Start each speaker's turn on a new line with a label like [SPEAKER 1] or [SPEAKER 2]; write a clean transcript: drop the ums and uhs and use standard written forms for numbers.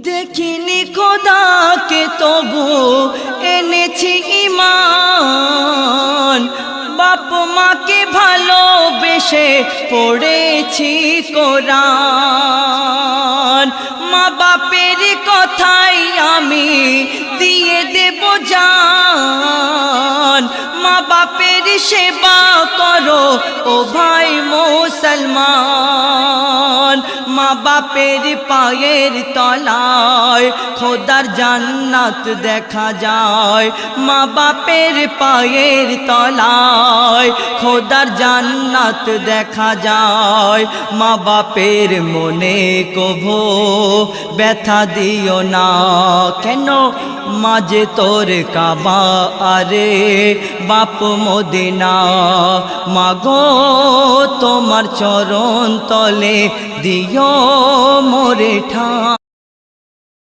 [SPEAKER 1] দেখিনি খোদাকে তবু এনেছি ঈমান, বাপ মাকে ভালোবেসে পড়েছি কোরআন। মা বাপের কথাই আমি দিয়ে দেব জান, মা বাপের সেবা করো ও ভাই মুসলমান। মা বাপের পায়ের তলায় খোদার জান্নাত দেখা যায়, মা বাপের পায়ের তলায় খোদার জান্নাত দেখা যায়। মা বাপের মনে কভু ব্যথা দিও না, কেন মাঝে তোর কাবা আরে বাপ মদিনা। মাগো তোমার চরণ তলে দিও মোরে ঠাঁ।